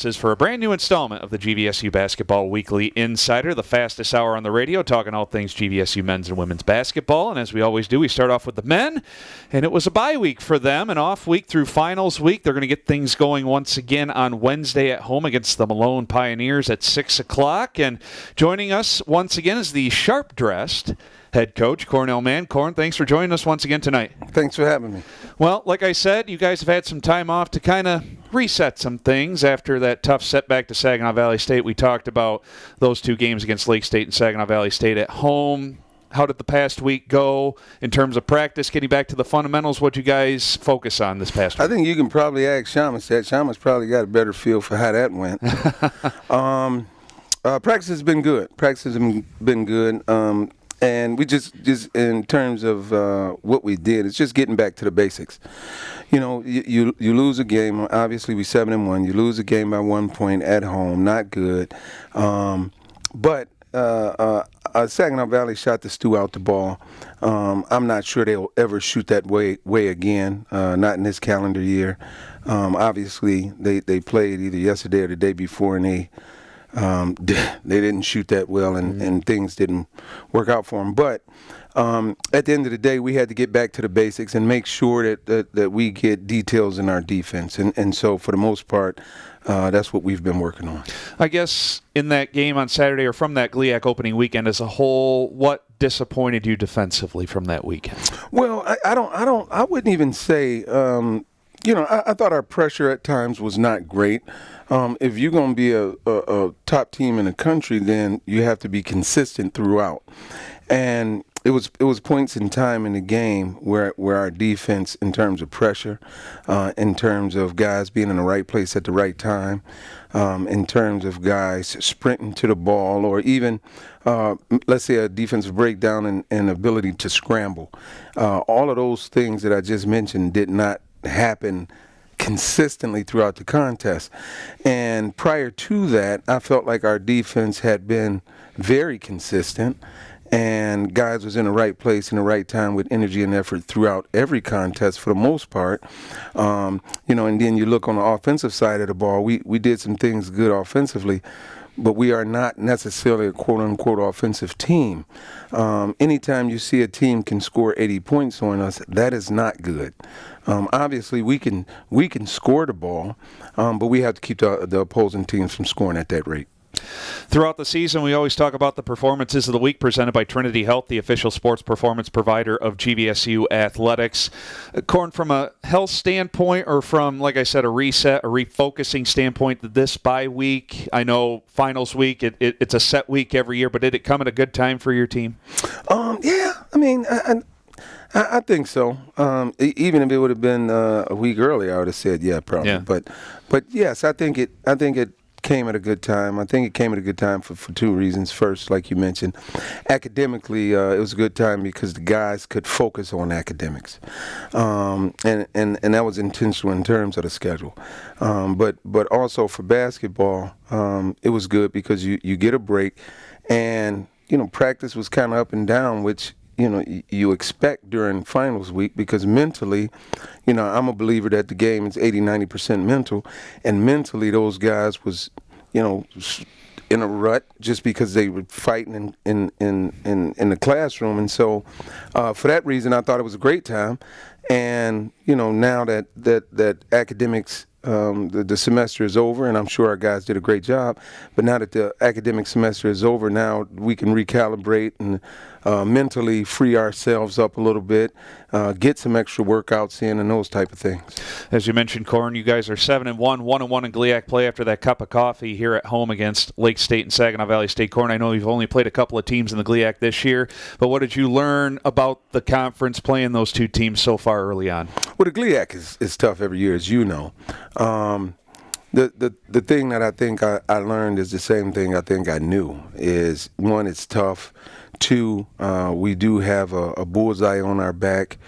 Is for a brand new installment of the GVSU Basketball Weekly Insider, the fastest hour on the radio, talking all things GVSU men's and women's basketball. And as we always do, we start off with the men, and it was a bye week for them, an off week through finals week. They're going to get things going once again on Wednesday at home against the Malone Pioneers at 6 o'clock. And joining us once again is the sharp-dressed head coach, Cornell Mann. Corn, thanks for joining us once again tonight. Thanks for having me. Well, like I said, you guys have had some time off to kind of reset some things after that tough setback to Saginaw Valley State. We talked about those two games against Lake State and Saginaw Valley State at home. How did the past week go in terms of practice, getting back to the fundamentals? What you guys focus on this past week? I think you can probably ask Shamus that. Shamus probably got a better feel for how that went. Practice has been good. And we just in terms of what we did, it's just getting back to the basics. You know, you lose a game. Obviously, we 7-1. You lose a game by 1 point at home. Not good. But Saginaw Valley shot the stew out the ball. I'm not sure they'll ever shoot that way again. Not in this calendar year. Obviously, they played either yesterday or the day before, and they didn't shoot that well, and things didn't work out for them. But at the end of the day, we had to get back to the basics and make sure that we get details in our defense. And so for the most part, that's what we've been working on. I guess in that game on Saturday, or from that GLIAC opening weekend as a whole, what disappointed you defensively from that weekend? Well, I wouldn't even say, I thought our pressure at times was not great. If you're going to be a top team in the country, then you have to be consistent throughout. And it was points in time in the game where our defense, in terms of pressure, in terms of guys being in the right place at the right time, in terms of guys sprinting to the ball, or even, let's say, a defensive breakdown and ability to scramble. All of those things that I just mentioned did not happen consistently throughout the contest. And prior to that, I felt like our defense had been very consistent, and guys was in the right place in the right time with energy and effort throughout every contest for the most part. And then you look on the offensive side of the ball, we did some things good offensively, but we are not necessarily a quote-unquote offensive team. Anytime you see a team can score 80 points on us, that is not good. Obviously, we can score the ball, but we have to keep the opposing teams from scoring at that rate. Throughout the season, we always talk about the performances of the week presented by Trinity Health, the official sports performance provider of GVSU athletics. Corn, from a health standpoint, or from, like I said, a reset, a refocusing standpoint, this bye week, I know finals week, it's a set week every year, but did it come at a good time for your team? Yeah, I mean, I think so. Even if it would have been a week earlier, I would have said yeah, probably. Yeah. But yes, I think it came at a good time. I think it came at a good time for two reasons. First, like you mentioned, academically, it was a good time because the guys could focus on academics, and that was intentional in terms of the schedule. But also for basketball, it was good because you get a break, and practice was kind of up and down, which you expect during finals week, because mentally, I'm a believer that the game is 80-90% mental, and mentally those guys was, in a rut just because they were fighting in the classroom. And so for that reason, I thought it was a great time. And, now that academics, the semester is over, and I'm sure our guys did a great job, but now that the academic semester is over, now we can recalibrate and mentally free ourselves up a little bit, get some extra workouts in, and those type of things. As you mentioned, Corn, you guys are 7-1, 1-1 in GLIAC play after that cup of coffee here at home against Lake State and Saginaw Valley State. Corn, I know you've only played a couple of teams in the GLIAC this year, but what did you learn about the conference playing those two teams so far early on? Well, the GLIAC is tough every year, as you know. The thing that I think I learned is the same thing I think I knew, is one, it's tough. Two, we do have a bullseye on our back.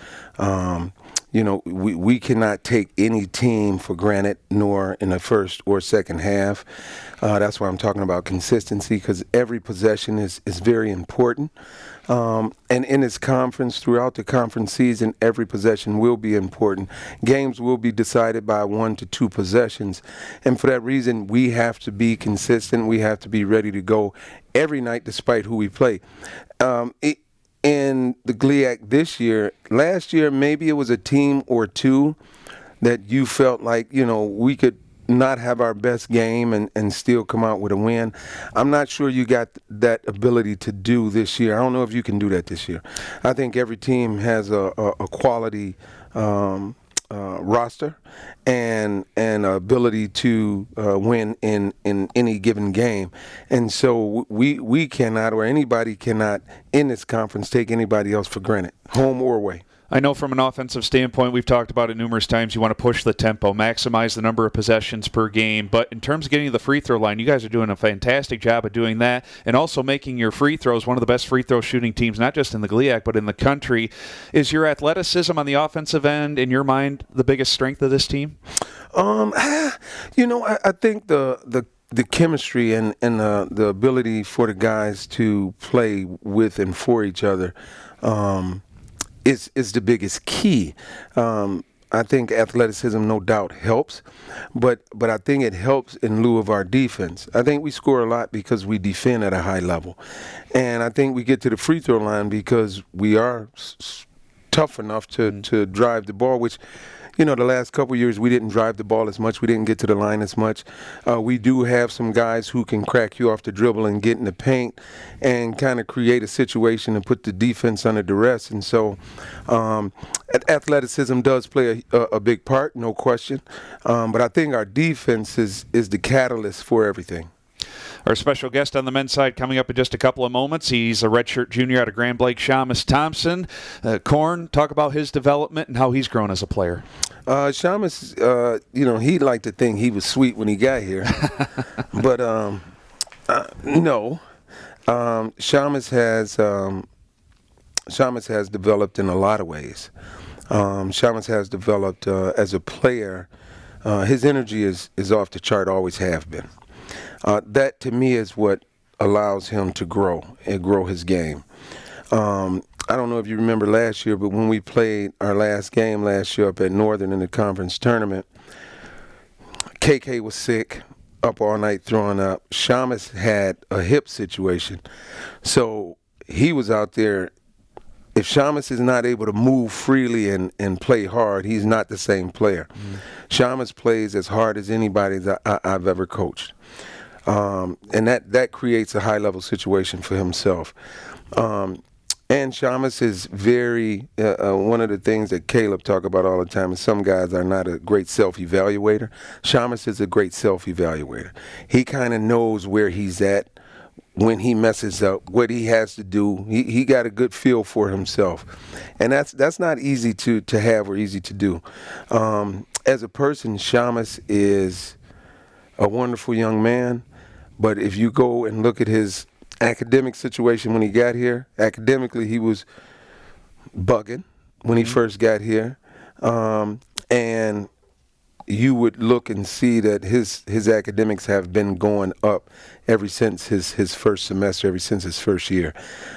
we cannot take any team for granted, nor in the first or second half. That's why I'm talking about consistency, because every possession is very important. And in this conference, throughout the conference season, every possession will be important. Games will be decided by 1 to 2 possessions. And for that reason, we have to be consistent. We have to be ready to go every night despite who we play. In the GLIAC this year, last year, maybe it was a team or two that you felt like, we could not have our best game and still come out with a win. I'm not sure you got that ability to do this year. I don't know if you can do that this year. I think every team has a quality roster and ability to win in any given game. And so we cannot, or anybody cannot, in this conference, take anybody else for granted, home or away. I know from an offensive standpoint, we've talked about it numerous times, you want to push the tempo, maximize the number of possessions per game. But in terms of getting to the free throw line, you guys are doing a fantastic job of doing that, and also making your free throws one of the best free throw shooting teams, not just in the GLIAC, but in the country. Is your athleticism on the offensive end, in your mind, the biggest strength of this team? I think the chemistry and the ability for the guys to play with and for each other is the biggest key. I think athleticism, no doubt, helps, but I think it helps in lieu of our defense. I think we score a lot because we defend at a high level, and I think we get to the free throw line because we are tough enough to drive the ball, which, the last couple of years we didn't drive the ball as much. We didn't get to the line as much. We do have some guys who can crack you off the dribble and get in the paint and kind of create a situation and put the defense under duress. And so athleticism does play a big part, no question. But I think our defense is the catalyst for everything. Our special guest on the men's side coming up in just a couple of moments. He's a redshirt junior out of Grand Blanc, Shamus Thompson. Corn, talk about his development and how he's grown as a player. Shamus, he'd like to think he was sweet when he got here. But no. Shamus has developed in a lot of ways. Shamus has developed as a player. His energy is off the chart, always have been. That, to me, is what allows him to grow and grow his game. I don't know if you remember last year, but when we played our last game last year up at Northern in the conference tournament, KK was sick, up all night throwing up. Shamus had a hip situation. So he was out there. If Shamus is not able to move freely and play hard, he's not the same player. Shamus plays as hard as anybody that I've ever coached. And that creates a high-level situation for himself. And Shamus is very, one of the things that Caleb talk about all the time is some guys are not a great self-evaluator. Shamus is a great self-evaluator. He kind of knows where he's at when he messes up, what he has to do. He got a good feel for himself. And that's not easy to have or easy to do. As a person, Shamus is a wonderful young man. But if you go and look at his academic situation when he got here, academically he was bugging when he first got here. And you would look and see that his academics have been going up ever since his first semester, ever since his first year.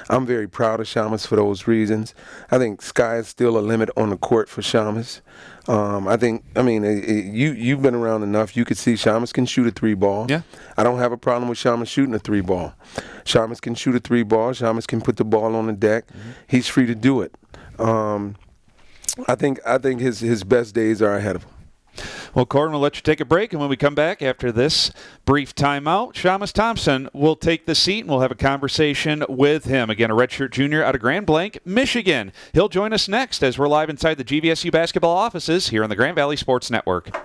I'm very proud of Shamus for those reasons. I think sky is still a limit on the court for Shamus. You've been around enough. You could see Shamus can shoot a 3-ball. Yeah. I don't have a problem with Shamus shooting a 3-ball. Shamus can shoot a 3-ball. Shamus can put the ball on the deck. He's free to do it. I think his best days are ahead of him. Well, Corn, we'll let you take a break, and when we come back after this brief timeout, Shamus Thompson will take the seat, and we'll have a conversation with him. Again, a redshirt junior out of Grand Blanc, Michigan. He'll join us next as we're live inside the GVSU basketball offices here on the Grand Valley Sports Network.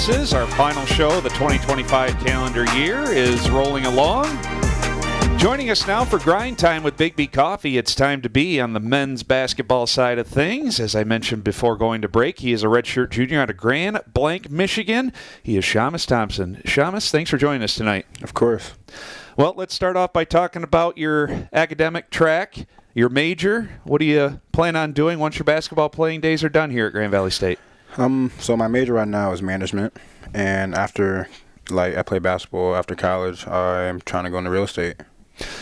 practices. Our final show of the 2025 calendar year is rolling along. Joining us now for Grind Time with Big B Coffee, it's time to be on the men's basketball side of things. As I mentioned before going to break, he is a redshirt junior out of Grand Blanc, Michigan. He is Shamus Thompson. Shamus, thanks for joining us tonight. Of course. Well, let's start off by talking about your academic track, your major. What do you plan on doing once your basketball playing days are done here at Grand Valley State? So my major right now is management, and after I play basketball after college, I'm trying to go into real estate.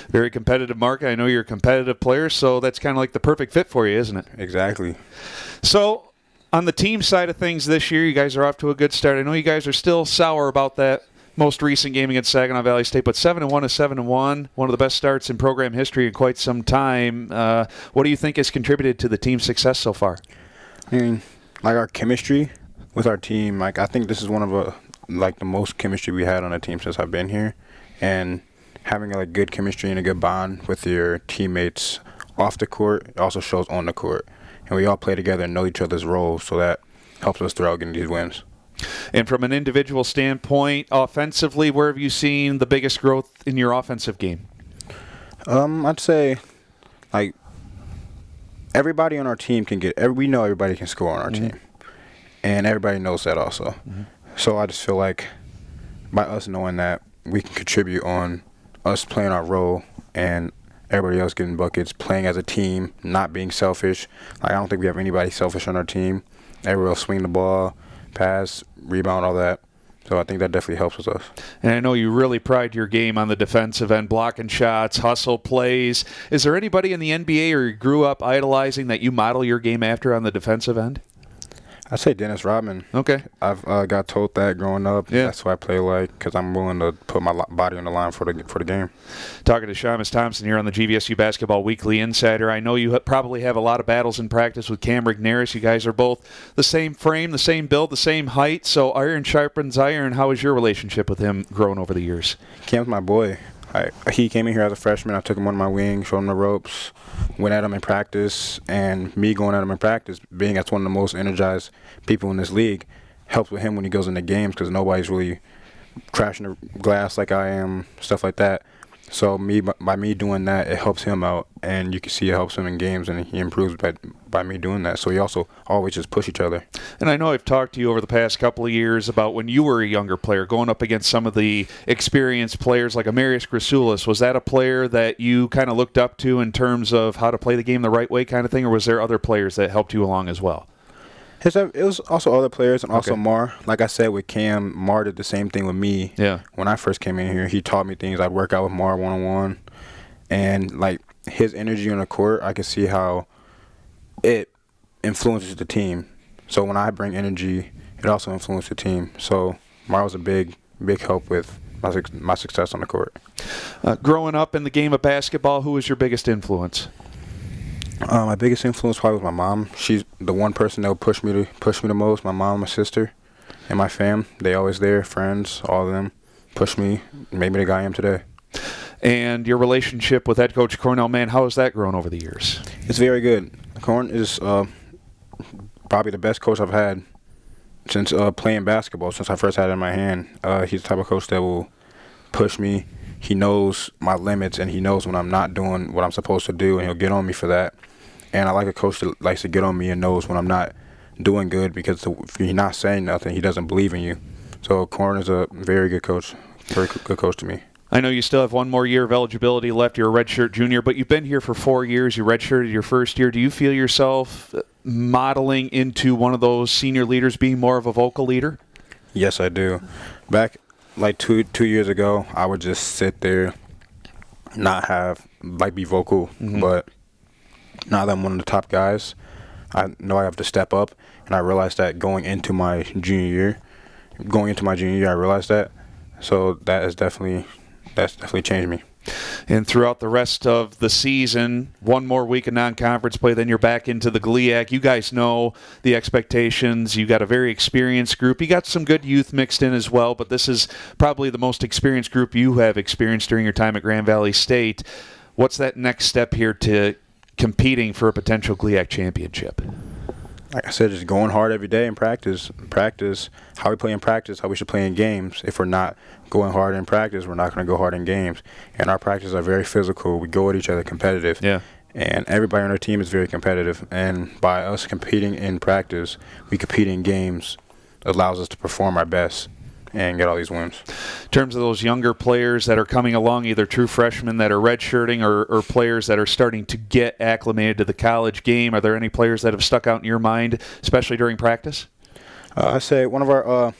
Very competitive market. I know you're a competitive player, so that's kind of like the perfect fit for you, isn't it? Exactly. So on the team side of things this year, you guys are off to a good start. I know you guys are still sour about that most recent game against Saginaw Valley State, but 7-1 is 7-1, one of the best starts in program history in quite some time. What do you think has contributed to the team's success so far? I mean, our chemistry with our team, I think this is one of the most chemistry we had on a team since I've been here, and having a good chemistry and a good bond with your teammates off the court also shows on the court, and we all play together and know each other's roles, so that helps us throughout getting these wins. And from an individual standpoint, offensively, where have you seen the biggest growth in your offensive game? I'd say, everybody on our team we know everybody can score on our team. And everybody knows that also. Mm-hmm. So I just feel like by us knowing that, we can contribute on us playing our role and everybody else getting buckets, playing as a team, not being selfish. I don't think we have anybody selfish on our team. Everybody will swing the ball, pass, rebound, all that. So I think that definitely helps with us. And I know you really pride your game on the defensive end, blocking shots, hustle plays. Is there anybody in the NBA or you grew up idolizing that you model your game after on the defensive end? I'd say Dennis Rodman. Okay. I've got told that growing up. Yeah. That's what I play like because I'm willing to put my body on the line for the game. Talking to Shamus Thompson here on the GVSU Basketball Weekly Insider. I know you probably have a lot of battles in practice with Cam Rigneris. You guys are both the same frame, the same build, the same height. So iron sharpens iron. How has your relationship with him grown over the years? Cam's my boy. He came in here as a freshman. I took him on my wing, showed him the ropes, went at him in practice, and me going at him in practice, being as one of the most energized people in this league, helps with him when he goes into games because nobody's really crashing the glass like I am, stuff like that. So by me doing that, it helps him out, and you can see it helps him in games, and he improves by me doing that. So we also always just push each other. And I know I've talked to you over the past couple of years about when you were a younger player, going up against some of the experienced players like Amarius Grasulis. Was that a player that you kind of looked up to in terms of how to play the game the right way kind of thing, or was there other players that helped you along as well? It was also other players and also Okay. Mar. Like I said with Cam, Mar did the same thing with me. Yeah. When I first came in here, he taught me things. I'd work out with Mar one-on-one. And, his energy on the court, I can see how it influences the team. So when I bring energy, it also influences the team. So Mar was a big help with my success on the court. Growing up in the game of basketball, who was your biggest influence? My biggest influence probably was my mom. She's the one person that would push me the most. My mom, my sister, and my fam. They always there, friends, all of them push me, made me the guy I am today. And your relationship with head coach Cornell, Mann, how has that grown over the years? It's very good. Corn is probably the best coach I've had since playing basketball, since I first had it in my hand. He's the type of coach that will push me. He knows my limits, and he knows when I'm not doing what I'm supposed to do, and he'll get on me for that. And I like a coach that likes to get on me and knows when I'm not doing good because if you're not saying nothing, he doesn't believe in you. So Corn is a very good coach, very good coach to me. I know you still have one more year of eligibility left. You're a redshirt junior, but you've been here for 4 years. You redshirted your first year. Do you feel yourself modeling into one of those senior leaders, being more of a vocal leader? Yes, I do. Back two years ago, I would just sit there, not have be vocal, but now that I'm one of the top guys, I know I have to step up, and I realized that going into my junior year, I realized that. So that's definitely changed me. And throughout the rest of the season, one more week of non-conference play, then you're back into the GLIAC. You guys know the expectations. You got a very experienced group. You got some good youth mixed in as well, but this is probably the most experienced group you have experienced during your time at Grand Valley State. What's that next step here to competing for a potential GLIAC championship? like I said, just going hard every day in practice. Practice how we play in practice, how we should play in games. If we're not going hard in practice, we're not going to go hard in games. And our practices are very physical. We go at each other competitive. Yeah. And everybody on our team is very competitive. And by us competing in practice, we compete in games, allows us to perform our best and get all these wins. In terms of those younger players that are coming along, either true freshmen that are redshirting or players that are starting to get acclimated to the college game, are there any players that have stuck out in your mind, especially during practice? I say one of our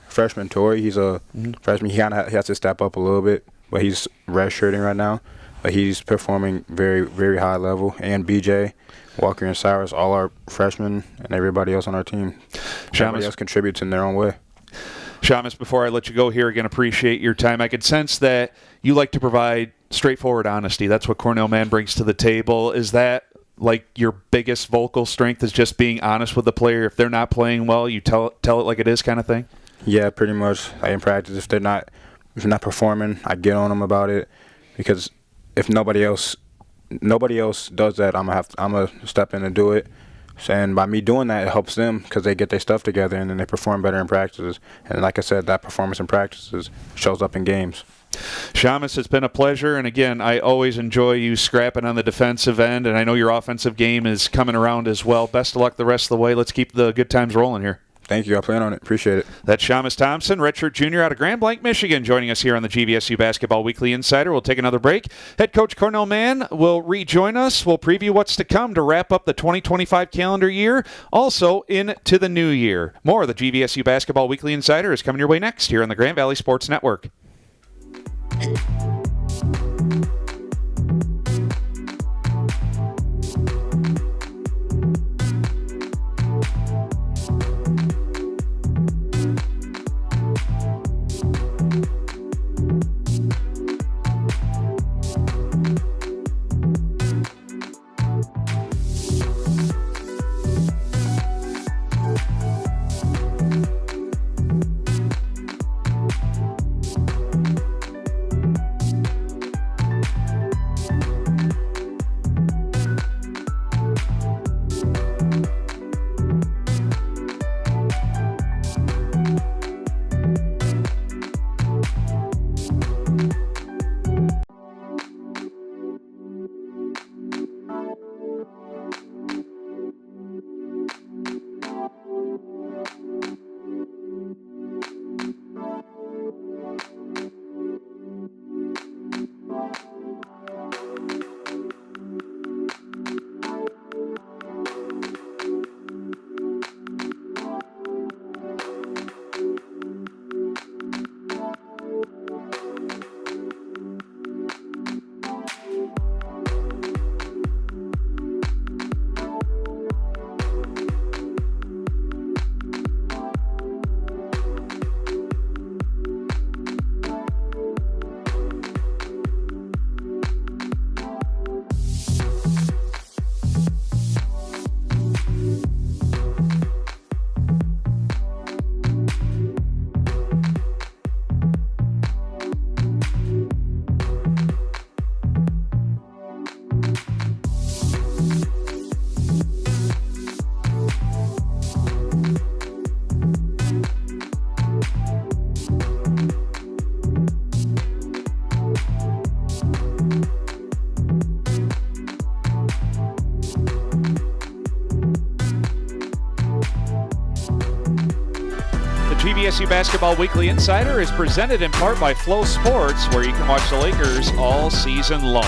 freshmen, Tori, he's a freshman. He has to step up a little bit, but he's redshirting right now. But he's performing very, very high level. And BJ, Walker, and Cyrus, all our freshmen, and everybody else on our team. Everybody else contributes in their own way. Shamus, before I let you go here, again, appreciate your time. I could sense that you like to provide straightforward honesty. That's what Cornell Mann brings to the table. Is that like your biggest vocal strength, is just being honest with the player? If they're not playing well, you tell it like it is kind of thing? Yeah, pretty much. In practice, if they're not performing, I get on them about it, because if nobody else does that, I'm gonna step in and do it. And by me doing that, it helps them because they get their stuff together and then they perform better in practices. And like I said, that performance in practices shows up in games. Shamus, it's been a pleasure. And again, I always enjoy you scrapping on the defensive end. And I know your offensive game is coming around as well. Best of luck the rest of the way. Let's keep the good times rolling here. Thank you. I plan on it. Appreciate it. That's Shamus Thompson, redshirt junior out of Grand Blanc, Michigan, joining us here on the GVSU Basketball Weekly Insider. We'll take another break. Head coach Cornell Mann will rejoin us. We'll preview what's to come to wrap up the 2025 calendar year, also into the new year. More of the GVSU Basketball Weekly Insider is coming your way next here on the Grand Valley Sports Network. GVSU Basketball Weekly Insider is presented in part by Flow Sports, where you can watch the Lakers all season long.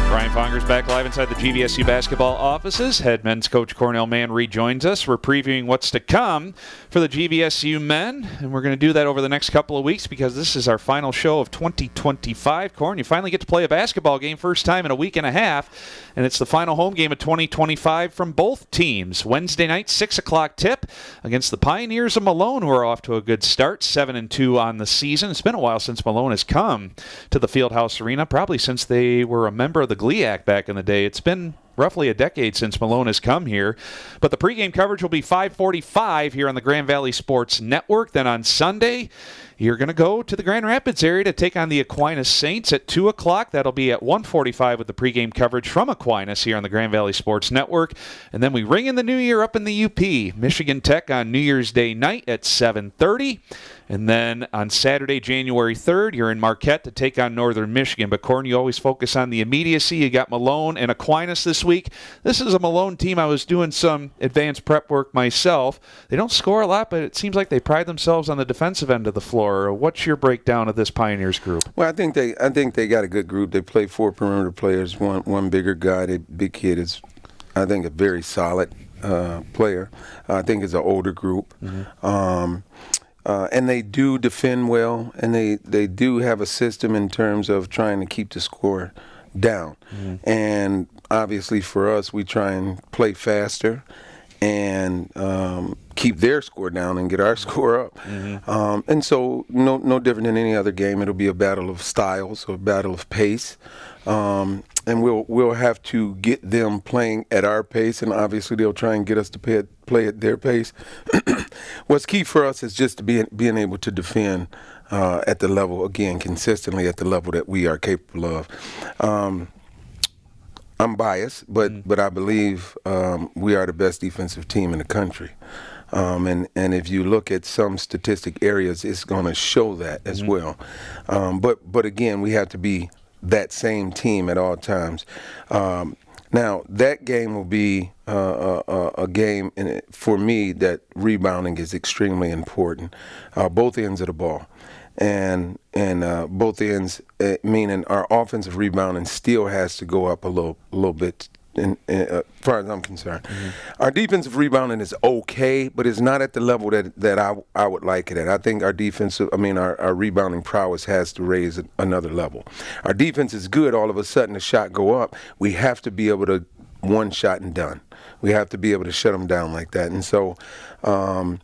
Brian Fongers back live inside the GVSU basketball offices. Head men's coach Cornell Mann rejoins us. We're previewing what's to come for the GVSU men, and we're going to do that over the next couple of weeks because this is our final show of 2025. Corn, you finally get to play a basketball game, first time in a week and a half, and it's the final home game of 2025 from both teams. Wednesday night, 6 o'clock tip against the Pioneers of Malone, who are off to a good start, 7-2 on the season. It's been a while since Malone has come to the Fieldhouse Arena, probably since they were a member of the GLIAC back in the day. It's been roughly a decade since Malone has come here. But the pregame coverage will be 5:45 here on the Grand Valley Sports Network. Then on Sunday, you're going to go to the Grand Rapids area to take on the Aquinas Saints at 2 o'clock. That'll be at 1:45 with the pregame coverage from Aquinas here on the Grand Valley Sports Network. And then we ring in the new year up in the UP. Michigan Tech on New Year's Day night at 7:30. And then on Saturday, January 3rd, you're in Marquette to take on Northern Michigan. But, Corn, you always focus on the immediacy. You got Malone and Aquinas this week. This is a Malone team. I was doing some advanced prep work myself. They don't score a lot, but it seems like they pride themselves on the defensive end of the floor. What's your breakdown of this Pioneers group? Well, I think they got a good group. They play 4 perimeter players, one bigger guy. The big kid is, I think, a very solid player. I think it's an older group. And they do defend well, and they do have a system in terms of trying to keep the score down. And obviously for us, we try and play faster and keep their score down and get our score up. And so no different than any other game. It'll be a battle of styles or a battle of pace. And we'll have to get them playing at our pace, and obviously they'll try and get us to play at their pace. What's key for us is just being able to defend at the level, again, consistently at the level that we are capable of. I'm biased, but I believe we are the best defensive team in the country. And if you look at some statistic areas, it's going to show that as well. But again, we have to be that same team at all times. Now, that game will be a game for me that rebounding is extremely important, both ends of the ball. And both ends, meaning our offensive rebounding still has to go up a little bit, as far as I'm concerned. Our defensive rebounding is okay, but it's not at the level that I would like it at. I think our our rebounding prowess has to raise another level. Our defense is good. All of a sudden, the shot go up. We have to be able to one shot and done. We have to be able to shut them down like that. And so, and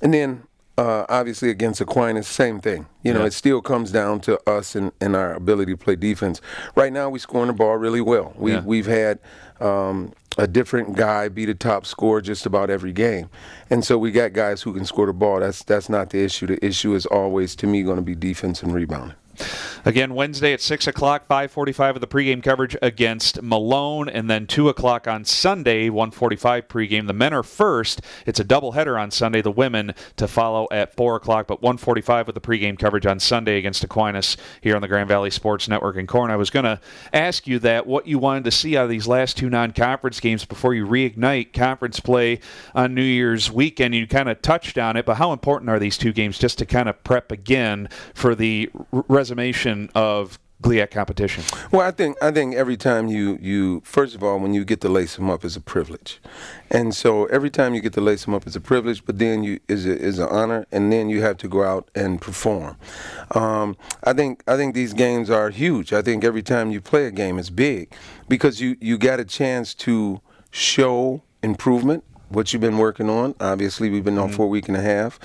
then obviously against Aquinas, same thing. It still comes down to us and our ability to play defense. Right now, we scoring the ball really well. We've had a different guy be the top scorer just about every game. And so we got guys who can score the ball. That's not the issue. The issue is always, to me, going to be defense and rebounding. Again, Wednesday at 6 o'clock, 5:45 of the pregame coverage against Malone, and then 2 o'clock on Sunday, 1:45 pregame. The men are first. It's a doubleheader on Sunday. The women to follow at 4 o'clock, but 1:45 with the pregame coverage on Sunday against Aquinas here on the Grand Valley Sports Network. And Corn, I was going to ask you what you wanted to see out of these last 2 non-conference games before you reignite conference play on New Year's weekend. You kind of touched on it, but how important are these 2 games just to kind of prep again for the resummation of GLIAC competition? Well, I think every time you first of all, when you get to lace them up is a privilege, and so every time you get to lace them up is a privilege. But then is an honor, and then you have to go out and perform. I think these games are huge. I think every time you play a game is big because you got a chance to show improvement. What you've been working on. Obviously, we've been on for a week and a half.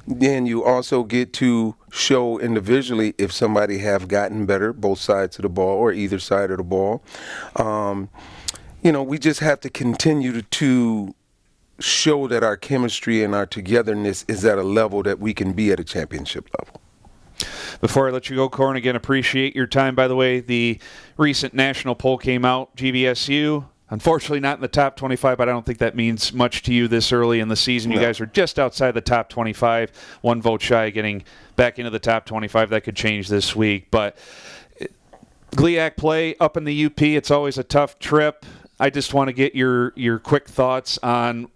Then you also get to show individually if somebody have gotten better, both sides of the ball or either side of the ball. We just have to continue to show that our chemistry and our togetherness is at a level that we can be at a championship level. Before I let you go, Corn, again, appreciate your time. By the way, the recent national poll came out, GVSU. Unfortunately, not in the top 25, but I don't think that means much to you this early in the season. You guys are just outside the top 25, 1 vote shy of getting back into the top 25. That could change this week. But GLIAC play up in the UP, it's always a tough trip. I just want to get your quick thoughts on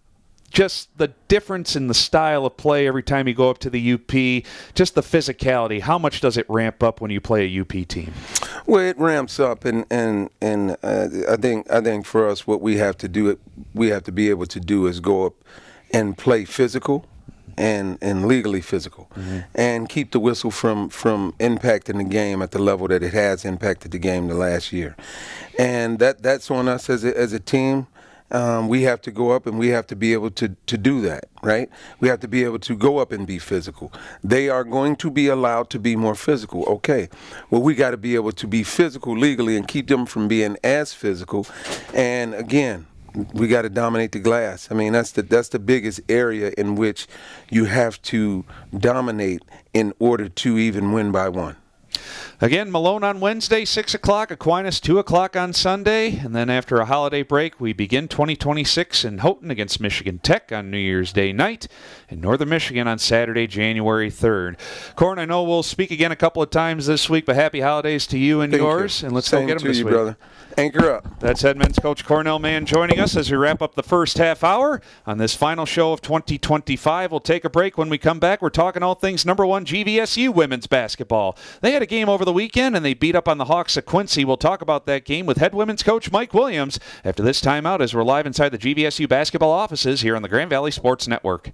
just the difference in the style of play every time you go up to the UP, just the physicality. How much does it ramp up when you play a UP team? Well, it ramps up, and I think for us, what we have to be able to do is go up and play physical, and legally physical, and keep the whistle from impacting the game at the level that it has impacted the game the last year, and that's on us as a team. We have to go up and we have to be able to do that, right? We have to be able to go up and be physical. They are going to be allowed to be more physical. Okay. Well, we got to be able to be physical legally and keep them from being as physical. And again, we got to dominate the glass. I mean, that's the biggest area in which you have to dominate in order to even win by one. Again, Malone on Wednesday, 6 o'clock, Aquinas 2 o'clock on Sunday, and then after a holiday break, we begin 2026 in Houghton against Michigan Tech on New Year's Day night, and Northern Michigan on Saturday, January 3rd. Corn, I know we'll speak again a couple of times this week, but happy holidays to you and yours, and let's go get them this week. Brother. Anchor up. That's head men's coach Cornell Mann joining us as we wrap up the first half hour on this final show of 2025. We'll take a break. When we come back, we're talking all things number one GVSU women's basketball. They had a game over the weekend, and they beat up on the Hawks of Quincy. We'll talk about that game with head women's coach Mike Williams after this timeout as we're live inside the GVSU basketball offices here on the Grand Valley Sports Network.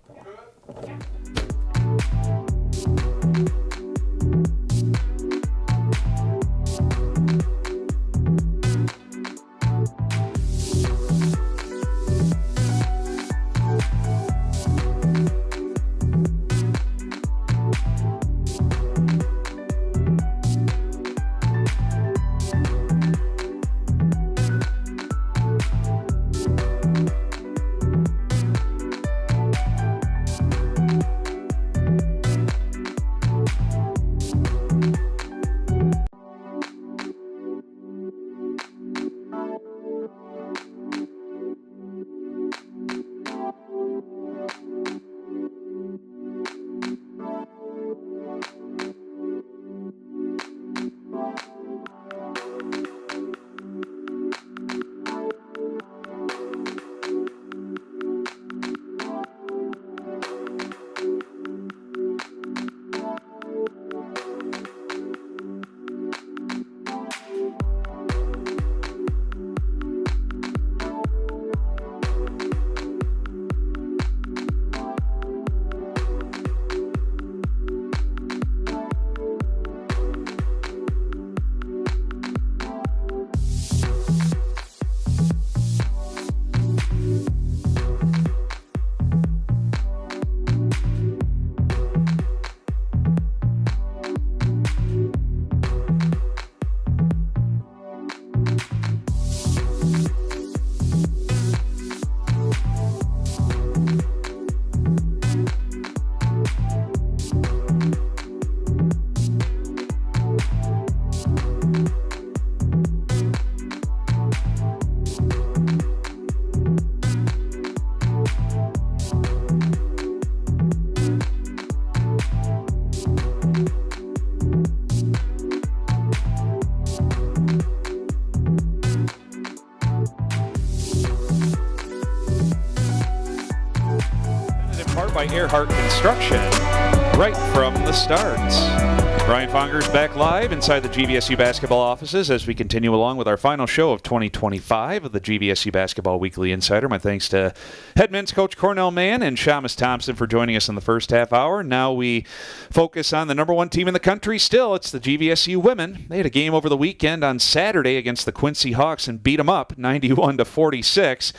By Earhart Construction, right from the start. Brian Fongers back live inside the GVSU basketball offices as we continue along with our final show of 2025 of the GVSU Basketball Weekly Insider. My thanks to head men's coach Cornell Mann and Shamus Thompson for joining us in the first half hour. Now we focus on the number one team in the country still. It's the GVSU women. They had a game over the weekend on Saturday against the Quincy Hawks and beat them up 91-46.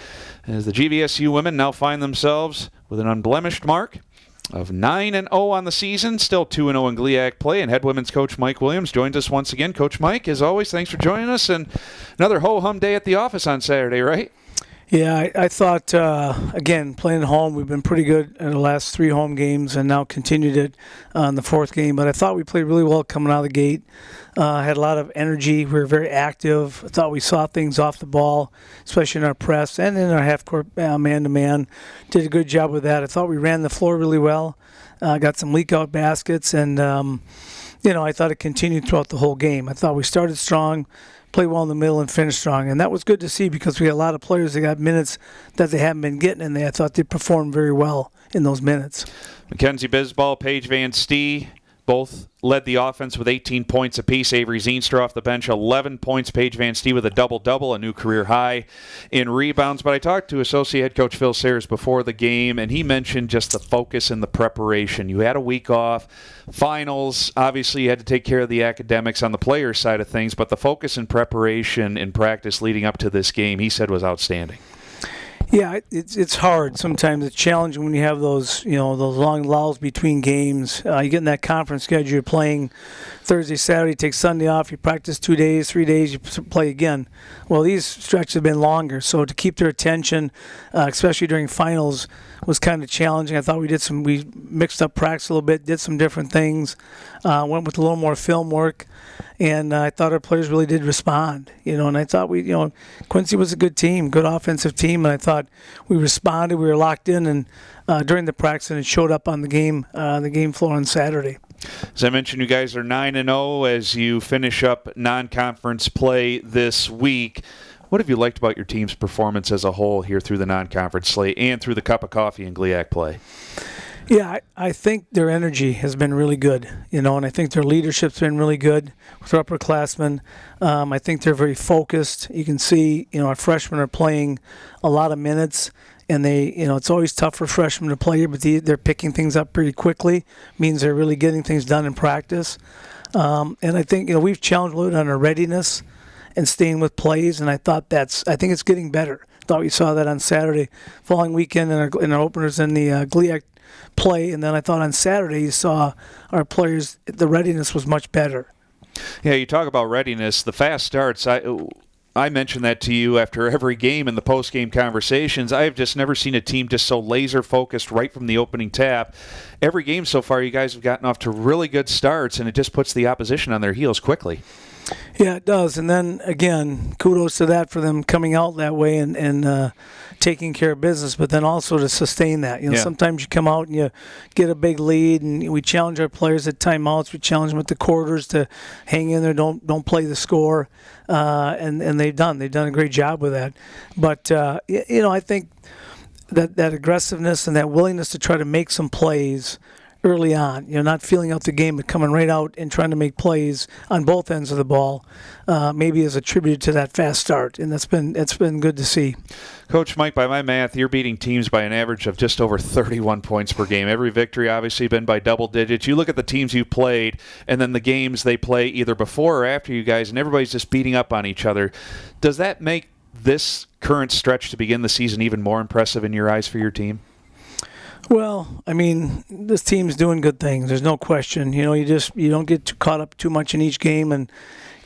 As the GVSU women now find themselves with an unblemished mark of 9-0 on the season, still 2-0 in GLIAC play, and head women's coach Mike Williams joins us once again. Coach Mike, as always, thanks for joining us, and another ho-hum day at the office on Saturday, right? Yeah, I thought, again, playing home, we've been pretty good in the last 3 home games and now continued it on the 4th game. But I thought we played really well coming out of the gate. Had a lot of energy. We were very active. I thought we saw things off the ball, especially in our press and in our half-court man-to-man. Did a good job with that. I thought we ran the floor really well. Got some leak-out baskets, and, I thought it continued throughout the whole game. I thought we started strong, play well in the middle, and finish strong. And that was good to see because we had a lot of players that got minutes that they haven't been getting, and I thought they performed very well in those minutes. Mackenzie Bisbal, Paige Van Stee, both led the offense with 18 points apiece. Avery Zeenstra off the bench, 11 points. Paige Van Stee with a double-double, a new career high in rebounds. But I talked to associate head coach Phil Sayers before the game, and he mentioned just the focus and the preparation. You had a week off. Finals, obviously you had to take care of the academics on the player side of things, but the focus and preparation in practice leading up to this game, he said, was outstanding. Yeah, it's hard sometimes. It's challenging when you have those those long lulls between games. You get in that conference schedule. You're playing Thursday, Saturday, take Sunday off. You practice 2 days, 3 days. You play again. Well, these stretches have been longer, so to keep their attention, especially during finals, was kind of challenging. I thought we mixed up practice a little bit, did some different things, went with a little more film work, and I thought our players really did respond. And I thought Quincy was a good team, good offensive team, and I thought we responded. We were locked in, and during the practice, and it showed up on the game floor on Saturday. As I mentioned, you guys are 9-0 as you finish up non-conference play this week. What have you liked about your team's performance as a whole here through the non-conference slate and through the Cup of Coffee and GLIAC play? Yeah, I think their energy has been really good, and I think their leadership's been really good with their upperclassmen. I think they're very focused. You can see, our freshmen are playing a lot of minutes, and they, it's always tough for freshmen to play here, but they're picking things up pretty quickly. Means they're really getting things done in practice. And I think, we've challenged a little bit on our readiness and staying with plays, and I think it's getting better. Thought we saw that on Saturday, following weekend in our openers in the GLIAC play, and then I thought on Saturday you saw our players, the readiness was much better. Yeah, you talk about readiness, the fast starts. I mentioned that to you after every game in the post-game conversations. I have just never seen a team just so laser-focused right from the opening tap. Every game so far, you guys have gotten off to really good starts, and it just puts the opposition on their heels quickly. Yeah, it does. And then, again, kudos to that for them coming out that way and taking care of business, but then also to sustain that. Sometimes you come out and you get a big lead, and we challenge our players at timeouts. We challenge them at the quarters to hang in there, don't play the score, and they've done a great job with that. But, I think that aggressiveness and that willingness to try to make some plays early on, not feeling out the game, but coming right out and trying to make plays on both ends of the ball, maybe is attributed to that fast start, and it's been good to see. Coach Mike, by my math, you're beating teams by an average of just over 31 points per game. Every victory obviously been by double digits. You look at the teams you played and then the games they play either before or after you guys, and everybody's just beating up on each other. Does that make this current stretch to begin the season even more impressive in your eyes for your team? Well, I mean, this team's doing good things. There's no question. You don't get too caught up too much in each game, and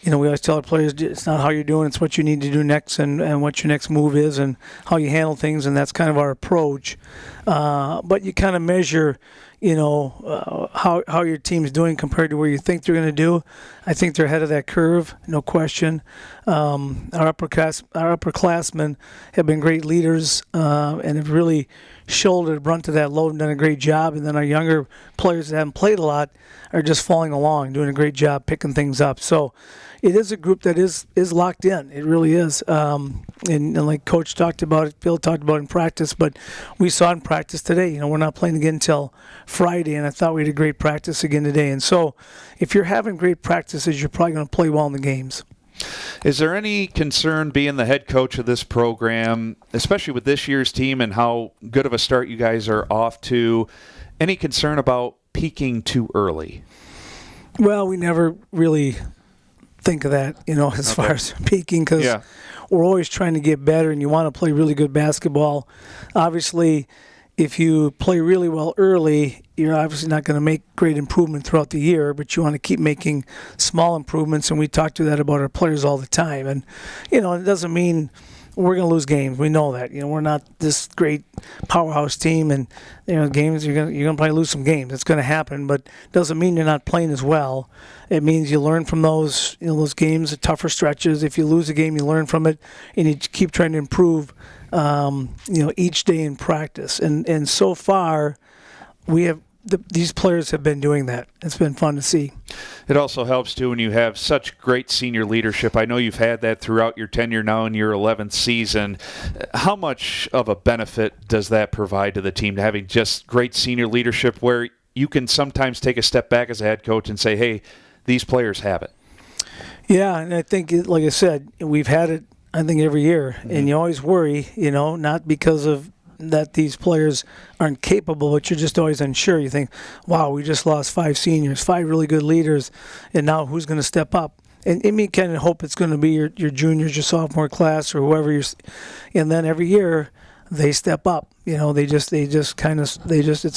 we always tell our players it's not how you're doing, it's what you need to do next, and what your next move is, and how you handle things, and that's kind of our approach. But you kind of measure, how your team's doing compared to where you think they're going to do. I think they're ahead of that curve, no question. Our upperclassmen have been great leaders and have really shouldered the brunt of that load and done a great job. And then our younger players that haven't played a lot are just following along, doing a great job picking things up. So it is a group that is locked in. It really is. And like Coach talked about it, Phil talked about it in practice, but we saw in practice today. We're not playing again until Friday, and I thought we had a great practice again today. And so if you're having great practices, you're probably going to play well in the games. Is there any concern being the head coach of this program, especially with this year's team and how good of a start you guys are off to, any concern about peaking too early? Well, we never really think of that, as far as peaking, because we're always trying to get better, and you want to play really good basketball. Obviously, if you play really well early, you're obviously not going to make great improvement throughout the year, but you want to keep making small improvements, and we talk to that about our players all the time. And, it doesn't mean we're going to lose games. We know that. We're not this great powerhouse team, and, games, you're going to probably lose some games. It's going to happen, but it doesn't mean you're not playing as well. It means you learn from those, those games, the tougher stretches. If you lose a game, you learn from it, and you keep trying to improve each day in practice. And so far, these players have been doing that. It's been fun to see. It also helps, too, when you have such great senior leadership. I know you've had that throughout your tenure now in your 11th season. How much of a benefit does that provide to the team, to having just great senior leadership where you can sometimes take a step back as a head coach and say, hey, these players have it? Yeah, and I think, like I said, we've had it, I think, every year. Mm-hmm. And you always worry, not because of that these players aren't capable, but you're just always unsure. You think, wow, we just lost 5 seniors, 5 really good leaders, and now who's going to step up? And you kind of hope it's going to be your juniors, your sophomore class, or whoever and then every year, they step up. It's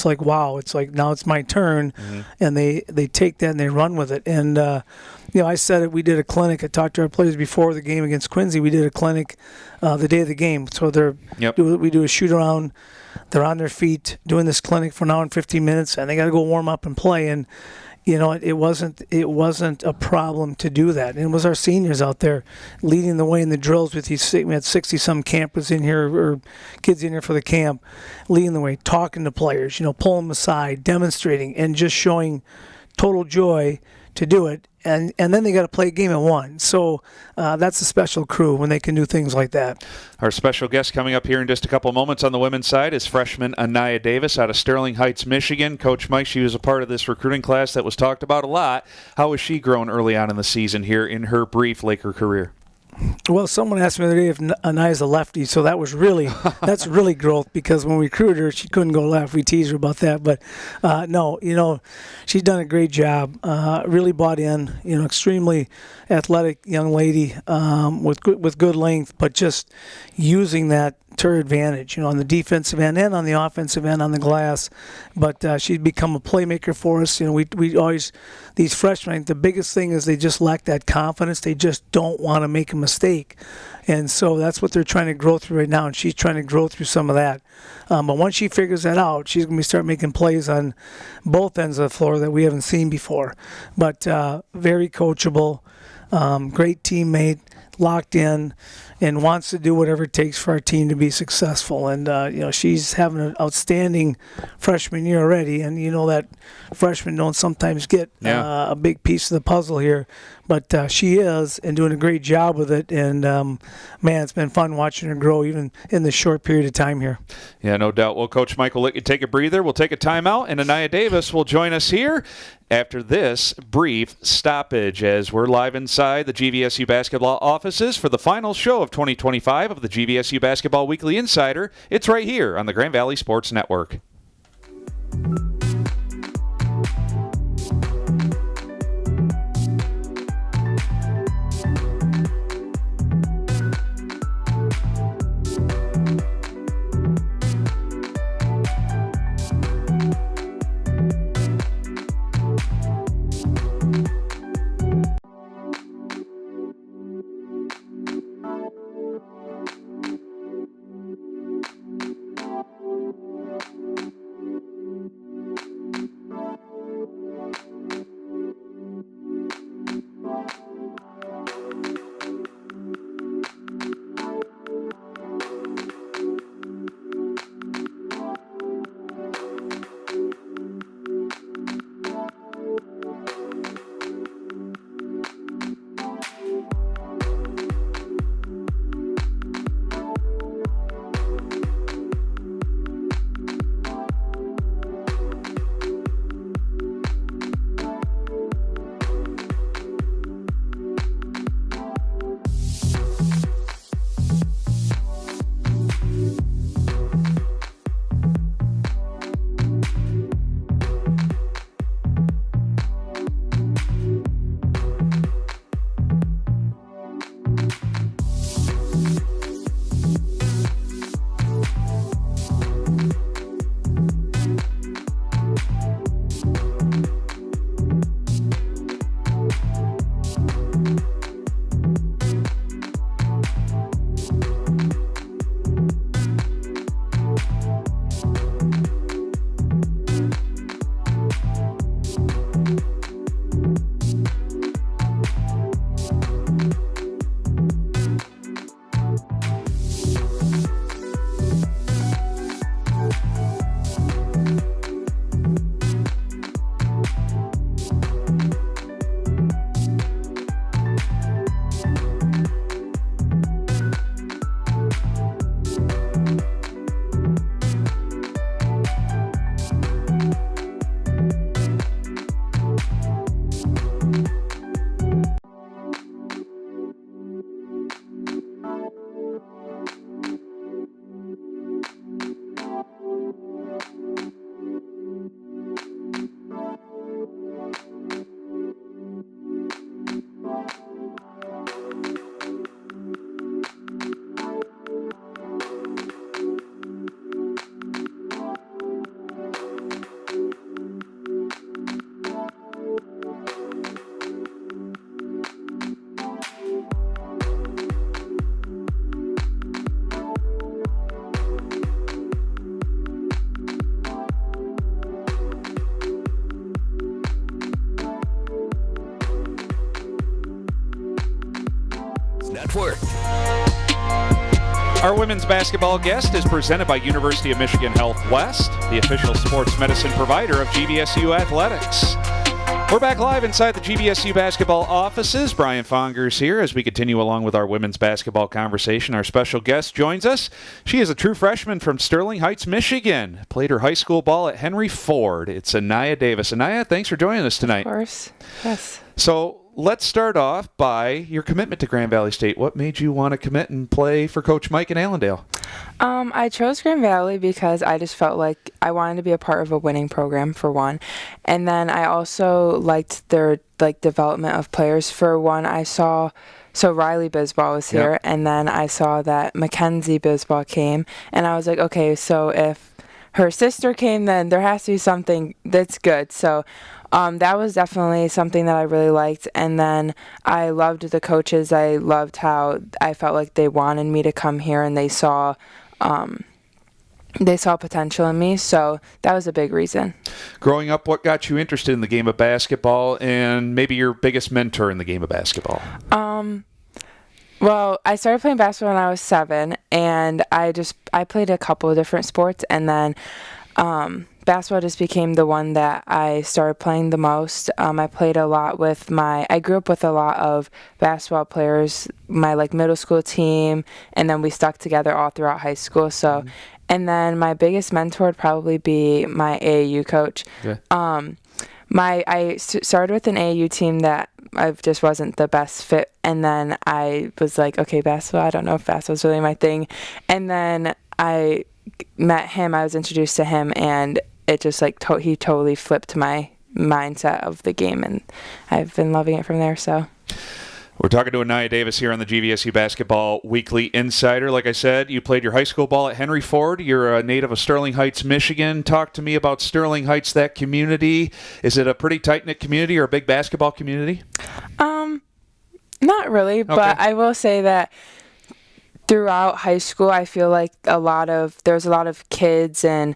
like, wow, it's like now it's my turn, and they take that and they run with it. And I said it. We did a clinic. I talked to our players before the game against Quincy. We did a clinic the day of the game. So we do a shoot around. They're on their feet doing this clinic for an hour and 15 minutes, and they got to go warm up and play. And it wasn't a problem to do that. And it was our seniors out there leading the way in the drills with these. We had 60-some campers in here, or kids in here for the camp, leading the way, talking to players, pulling them aside, demonstrating, and just showing total joy to do it. And then they got to play a game at 1. So that's a special crew when they can do things like that. Our special guest coming up here in just a couple moments on the women's side is freshman Anaya Davis out of Sterling Heights, Michigan. Coach Mike, she was a part of this recruiting class that was talked about a lot. How has she grown early on in the season here in her brief Laker career? Well, someone asked me the other day if Anaya's a lefty, so that's really growth, because when we recruited her, she couldn't go left. We teased her about that, but no, she's done a great job. Really bought in, extremely athletic young lady with good length, but just using that to her advantage, on the defensive end and on the offensive end on the glass. But she's become a playmaker for us. We always, these freshmen, I think the biggest thing is they just lack that confidence. They just don't want to make a mistake. And so that's what they're trying to grow through right now, and she's trying to grow through some of that. But once she figures that out, she's going to start making plays on both ends of the floor that we haven't seen before. But very coachable, great teammate, locked in, and wants to do whatever it takes for our team to be successful. And she's having an outstanding freshman year already, and that freshmen don't sometimes get a big piece of the puzzle here, but she is, and doing a great job with it. And man, it's been fun watching her grow even in this short period of time here. Yeah, no doubt. Well, Coach Mike will let you take a breather. We'll take a timeout, and Anaya Davis will join us here after this brief stoppage, as we're live inside the GVSU basketball offices for the final show of 2025 of the GVSU Basketball Weekly Insider. It's right here on the Grand Valley Sports Network. Network. Our women's basketball guest is presented by University of Michigan Health West, the official sports medicine provider of GVSU Athletics. We're back live inside the GVSU basketball offices. Brian Fongers here as we continue along with our women's basketball conversation. Our special guest joins us. She is a true freshman from Sterling Heights, Michigan. Played her high school ball at Henry Ford. It's Anaya Davis. Anaya, thanks for joining us tonight. Of course, yes. So let's start off by your commitment to Grand Valley State. What made you want to commit and play for Coach Mike in Allendale? I chose Grand Valley because I just felt like I wanted to be a part of a winning program, for one. And then I also liked their development of players. For one, I saw Riley Bisbal was here, yep. And then I saw that Mackenzie Bisbal came, and I was like, okay, so if her sister came, then there has to be something that's good. So that was definitely something that I really liked. And then I loved the coaches. I loved how I felt like they wanted me to come here, and they saw potential in me. So that was a big reason. Growing up, what got you interested in the game of basketball, and maybe your biggest mentor in the game of basketball? Well, I started playing basketball when I was 7, and I played a couple of different sports, and then basketball just became the one that I started playing the most. I played a lot with I grew up with a lot of basketball players, my middle school team, and then we stuck together all throughout high school. So, and then my biggest mentor would probably be my AAU coach. Okay. I started with an AAU team that I just wasn't the best fit, and then I was like, okay, basketball, I don't know if basketball's really my thing. And then I met him, I was introduced to him, and it just he totally flipped my mindset of the game, and I've been loving it from there. So we're talking to Anaya Davis here on the GVSU Basketball Weekly Insider. Like I said, you played your high school ball at Henry Ford. You're a native of Sterling Heights, Michigan. Talk to me about Sterling Heights, that community. Is it a pretty tight-knit community or a big basketball community? Not really, okay. But I will say that throughout high school, I feel like there's a lot of kids and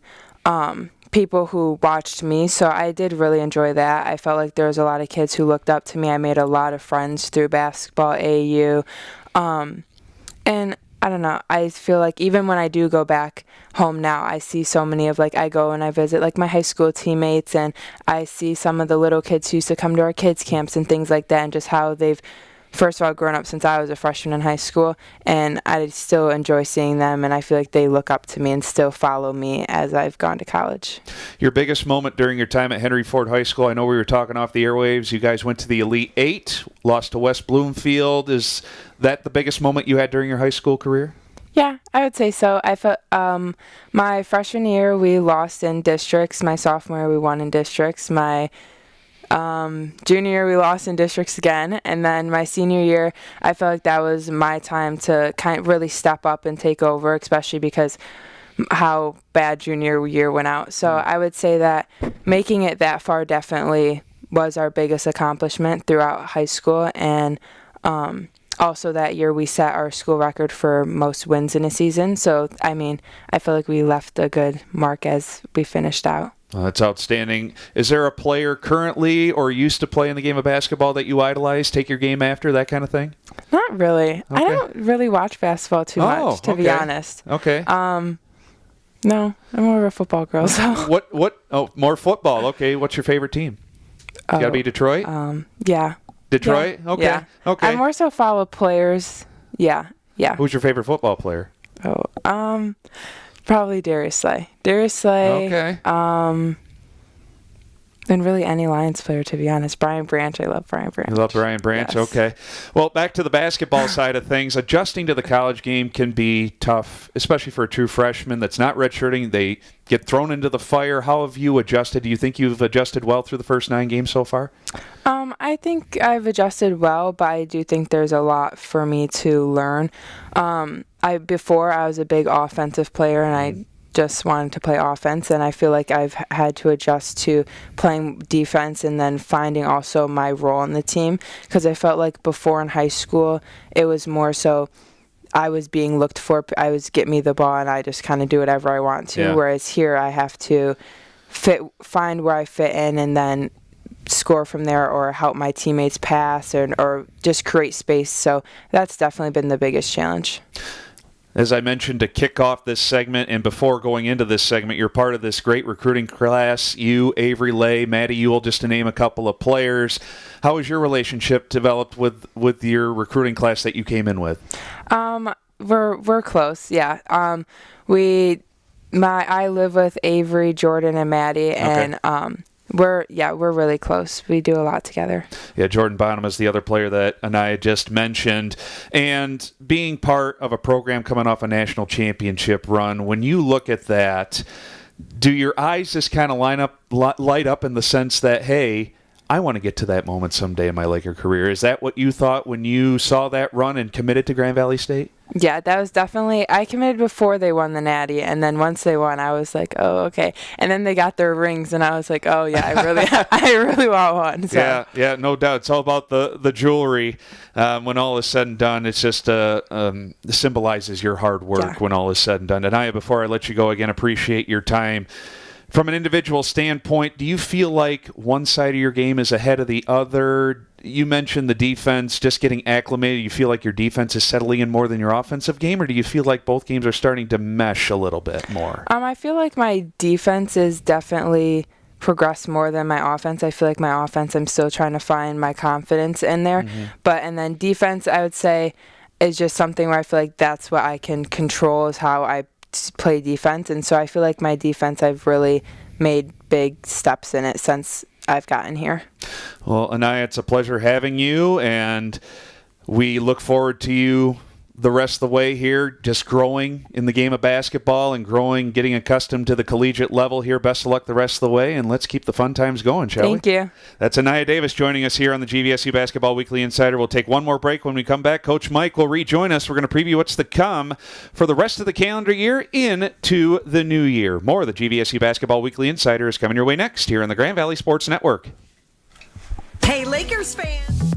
people who watched me, so I did really enjoy that. I felt like there was a lot of kids who looked up to me. I made a lot of friends through basketball, AAU, and I don't know, I feel like even when I do go back home now, I see so many of I go and I visit my high school teammates, and I see some of the little kids who used to come to our kids camps and things like that, and just how they've first of all grown up since I was a freshman in high school, and I still enjoy seeing them, and I feel like they look up to me and still follow me as I've gone to college. Your biggest moment during your time at Henry Ford High School, I know we were talking off the airwaves, you guys went to the Elite Eight, lost to West Bloomfield. Is that the biggest moment you had during your high school career? Yeah, I would say so. I felt my freshman year we lost in districts. My sophomore year we won in districts. My junior year we lost in districts again, and then my senior year I felt like that was my time to kind of really step up and take over, especially because how bad junior year went out. So I would say that making it that far definitely was our biggest accomplishment throughout high school, and also that year we set our school record for most wins in a season. So I feel like we left a good mark as we finished out. That's outstanding. Is there a player currently or used to play in the game of basketball that you idolize, take your game after, that kind of thing? Not really. Okay. I don't really watch basketball too much, to be honest. Okay. No, I'm more of a football girl. So. What? Oh, more football. Okay. What's your favorite team? Got to be Detroit? Yeah. Detroit? Yeah. Okay. Yeah. Okay. I more so follow players. Yeah. Who's your favorite football player? Probably Darius Slay. Okay. And really any Lions player, to be honest. Brian Branch. I love Brian Branch. You love Brian Branch? Yes. Okay. Well, back to the basketball side of things. Adjusting to the college game can be tough, especially for a true freshman that's not redshirting. They get thrown into the fire. How have you adjusted? Do you think you've adjusted well through the first 9 games so far? I think I've adjusted well, but I do think there's a lot for me to learn. Before I was a big offensive player, and I just wanted to play offense, and I feel like I've had to adjust to playing defense and then finding also my role in the team, because I felt like before in high school it was more so I was being looked for. I was get me the ball and I just kind of do whatever I want to, whereas here I have to find where I fit in and then score from there or help my teammates pass or just create space. So that's definitely been the biggest challenge. As I mentioned to kick off this segment, and before going into this segment, you're part of this great recruiting class. You, Avery Lay, Maddie Ewell, just to name a couple of players. How has your relationship developed with your recruiting class that you came in with? We're close, yeah. I live with Avery, Jordan, and Maddie, and we're really close. We do a lot together. Yeah, Jordan Bonham is the other player that Anaya just mentioned. And being part of a program coming off a national championship run, when you look at that, do your eyes just kind of light up in the sense that, hey, I want to get to that moment someday in my Laker career? Is that what you thought when you saw that run and committed to Grand Valley State? Yeah, that was definitely, I committed before they won the Natty, and then once they won, I was like, oh, okay. And then they got their rings, and I was like, oh, yeah, I really want one. So. Yeah, no doubt. It's all about the jewelry. When all is said and done, it's just symbolizes your hard work when all is said and done. Anaya, before I let you go, again, appreciate your time. From an individual standpoint, do you feel like one side of your game is ahead of the other? You mentioned the defense, just getting acclimated. You feel like your defense is settling in more than your offensive game, or do you feel like both games are starting to mesh a little bit more? I feel like my defense is definitely progressed more than my offense. I feel like my offense, I'm still trying to find my confidence in there. Mm-hmm. And then defense, I would say, is just something where I feel like that's what I can control, is how I play defense. And so I feel like my defense, I've really made big steps in it since I've gotten here. Well, Anaya, it's a pleasure having you, and we look forward to you the rest of the way here, just growing in the game of basketball and growing, getting accustomed to the collegiate level here. Best of luck the rest of the way, and let's keep the fun times going, shall we? Thank you. That's Anaya Davis joining us here on the GVSU Basketball Weekly Insider. We'll take one more break. When we come back, Coach Mike will rejoin us. We're going to preview what's to come for the rest of the calendar year into the new year. More of the GVSU Basketball Weekly Insider is coming your way next here on the Grand Valley Sports Network. Hey, Lakers fans!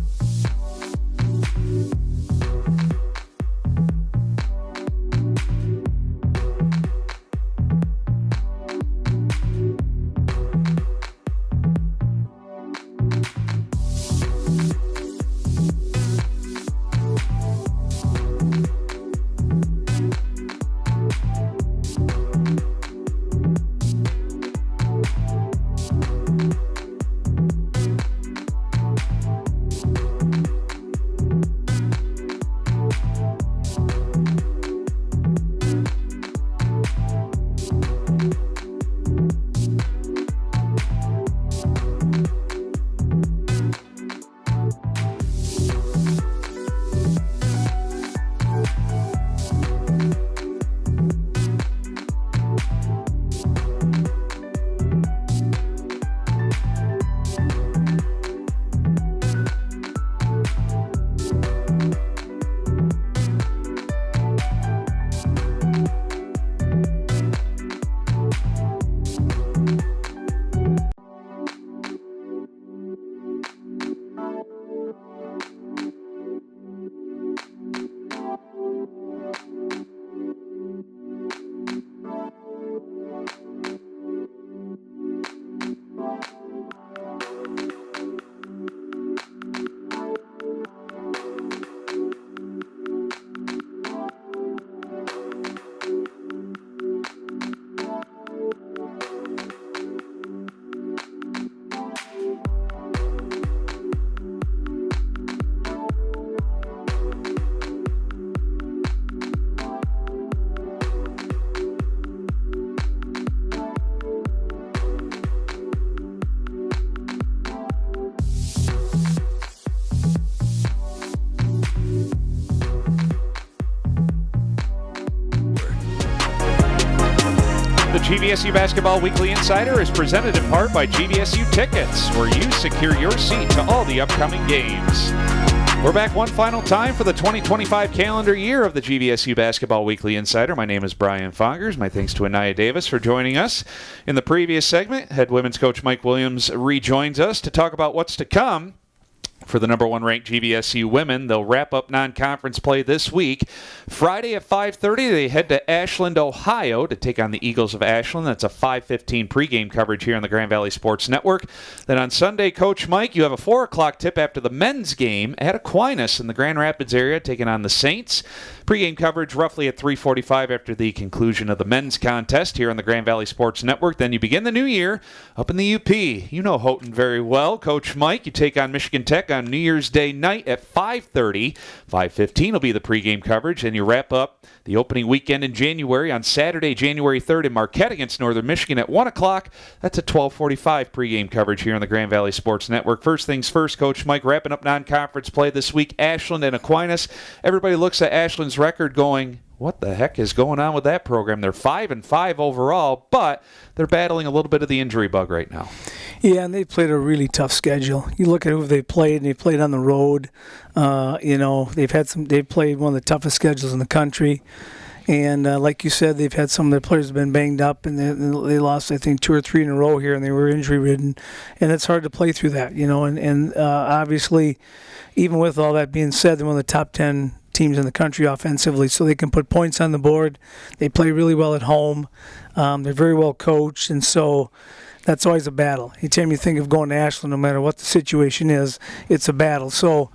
The GVSU Basketball Weekly Insider is presented in part by GVSU Tickets, where you secure your seat to all the upcoming games. We're back one final time for the 2025 calendar year of the GVSU Basketball Weekly Insider. My name is Brian Fongers. My thanks to Anaya Davis for joining us. In the previous segment, head women's coach Mike Williams rejoins us to talk about what's to come For the number 1 ranked GVSU women, they'll wrap up non-conference play this week. Friday at 5:30, they head to Ashland, Ohio to take on the Eagles of Ashland. That's a 5:15 pregame coverage here on the Grand Valley Sports Network. Then on Sunday, Coach Mike, you have a 4 o'clock tip after the men's game at Aquinas in the Grand Rapids area, taking on the Saints. Pregame coverage roughly at 3:45 after the conclusion of the men's contest here on the Grand Valley Sports Network. Then you begin the new year up in the UP. You know Houghton very well. Coach Mike, you take on Michigan Tech on New Year's Day night at 5:30. 5:15 will be the pregame coverage, and you wrap up the opening weekend in January on Saturday, January 3rd in Marquette against Northern Michigan at 1 o'clock. That's a 12:45 pregame coverage here on the Grand Valley Sports Network. First things first, Coach Mike, wrapping up non-conference play this week, Ashland and Aquinas. Everybody looks at Ashland's record going, what the heck is going on with that program? They're 5-5 overall, but they're battling a little bit of the injury bug right now. Yeah, and they played a really tough schedule. You look at who they played, and they played on the road. They've played one of the toughest schedules in the country. And like you said, they've had some of their players have been banged up, and they lost, I think, 2 or 3 in a row here, and they were injury-ridden. And it's hard to play through that, And obviously, even with all that being said, they're one of the top 10 teams in the country offensively, so they can put points on the board. They play really well at home. They're very well coached, and so that's always a battle. Anytime you think of going to Ashland, no matter what the situation is, it's a battle. So,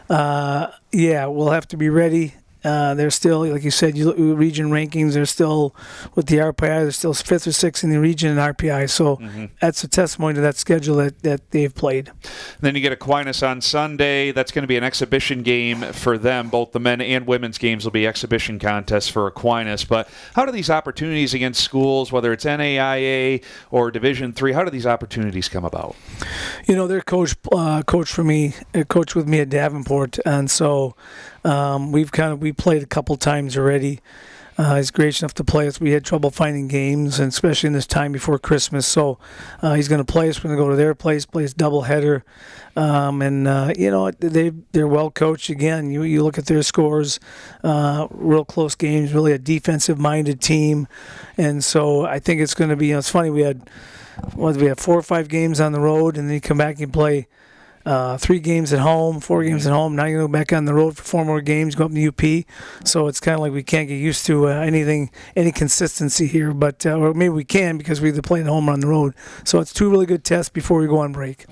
we'll have to be ready. They're still, like you said, region rankings, they're still, with the RPI, they're still 5th or 6th in the region in RPI. So that's a testimony to that schedule that they've played. Then you get Aquinas on Sunday. That's going to be an exhibition game for them. Both the men and women's games will be exhibition contests for Aquinas. But how do these opportunities against schools, whether it's NAIA or Division III, how do these opportunities come about? Their coach with me at Davenport, and so we played a couple times already. He's gracious enough to play us. We had trouble finding games, and especially in this time before Christmas. So he's going to play us. We're going to go to their place, play a doubleheader. They're well coached. Again, you look at their scores, real close games, really a defensive-minded team. And so I think it's going to be, it's funny, we had 4 or 5 games on the road, and then you come back and play 3 games at home, 4 games at home. Now you go back on the road for 4 more games, go up to UP. So it's kind of like we can't get used to any consistency here. But or maybe we can, because we're playing home or on the road. So it's 2 really good tests before we go on break.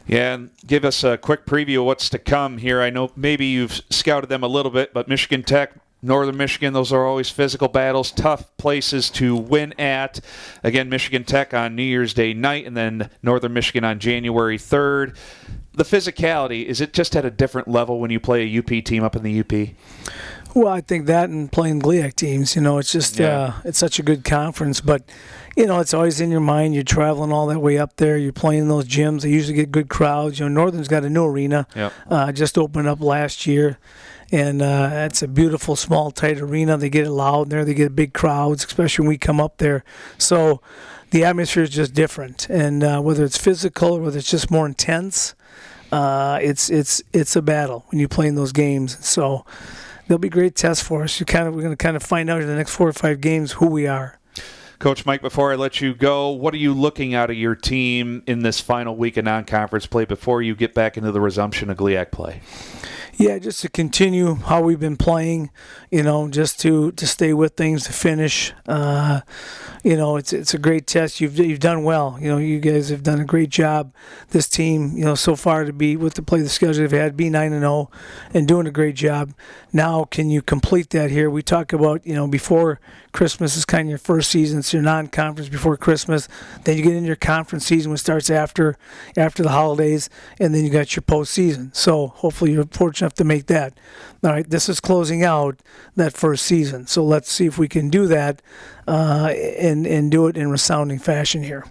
Yeah, and give us a quick preview of what's to come here. I know maybe you've scouted them a little bit, but Michigan Tech, Northern Michigan, those are always physical battles, tough places to win at. Again, Michigan Tech on New Year's Day night, and then Northern Michigan on January 3rd. The physicality, is it just at a different level when you play a UP team up in the UP? Well, I think that and playing GLIAC teams, it's just it's such a good conference. But, it's always in your mind. You're traveling all that way up there. You're playing in those gyms. They usually get good crowds. Northern's got a new arena, just opened up last year. And it's a beautiful, small, tight arena. They get it loud in there. They get big crowds, especially when we come up there. So the atmosphere is just different. And whether it's physical or whether it's just more intense, it's a battle when you play in those games. So they'll be great tests for us. We're going to kind of find out in the next 4 or 5 games who we are. Coach Mike, before I let you go, what are you looking out of your team in this final week of non-conference play before you get back into the resumption of GLIAC play? Yeah, just to continue how we've been playing, just to stay with things, to finish. It's a great test. You've done well. You guys have done a great job. This team, so far to play the schedule they've had, be 9-0, and doing a great job. Now, can you complete that here? We talk about, before Christmas is kind of your first season. It's your non-conference before Christmas. Then you get into your conference season, which starts after the holidays, and then you got your postseason. So hopefully you're fortunate enough to make that. All right, this is closing out that first season. So let's see if we can do that and do it in resounding fashion here.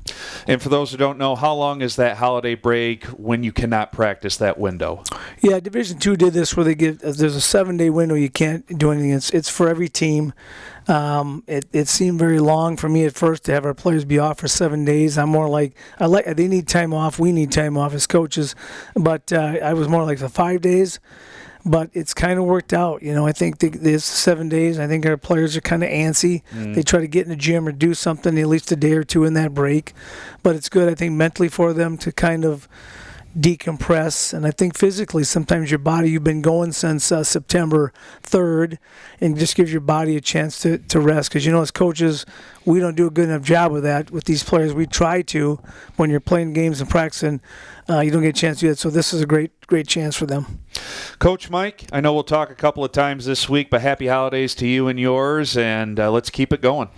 And for those who don't know, how long is that holiday break when you cannot practice that window? Yeah, Division II did this where there's a 7-day window you can't do anything. It's for every team. It seemed very long for me at first to have our players be off for 7 days. I'm more like, they need time off. We need time off as coaches. But I was more like the 5 days. But it's kind of worked out. I think this 7 days, I think our players are kind of antsy. They try to get in the gym or do something at least a day or 2 in that break. But it's good, I think, mentally for them to kind of decompress. And I think physically, sometimes your body, you've been going since September 3rd, and just gives your body a chance to rest. Because, as coaches, we don't do a good enough job of that with these players. We try to. When you're playing games and practicing, you don't get a chance to do that. So this is a great chance for them. Coach Mike, I know we'll talk a couple of times this week, but happy holidays to you and yours, and let's keep it going.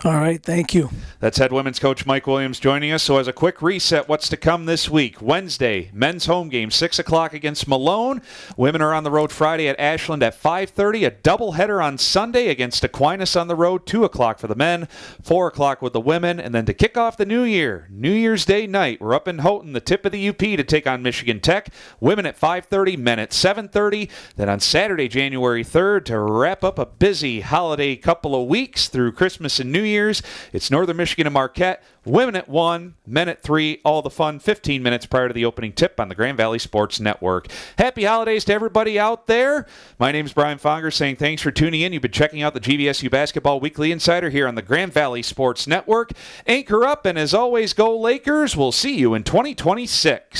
All right, thank you. That's head women's coach Mike Williams joining us. So as a quick reset, what's to come this week? Wednesday, men's home game, 6 o'clock against Malone. Women are on the road Friday at Ashland at 5:30. A doubleheader on Sunday against Aquinas on the road, 2 o'clock for the men, 4 o'clock with the women. And then to kick off the new year, New Year's Day night, we're up in Houghton, the tip of the UP, to take on Michigan Tech. Women at 5:30, men at 7:30. Then on Saturday, January 3rd, to wrap up a busy holiday couple of weeks through Christmas and New Year's, it's Northern Michigan and Marquette. Women at 1, men at 3, all the fun 15 minutes prior to the opening tip on the Grand Valley Sports Network. Happy holidays to everybody out there. My name's Brian Fongers saying thanks for tuning in. You've been checking out the GVSU Basketball Weekly Insider here on the Grand Valley Sports Network. Anchor up, and as always, go Lakers. We'll see you in 2026.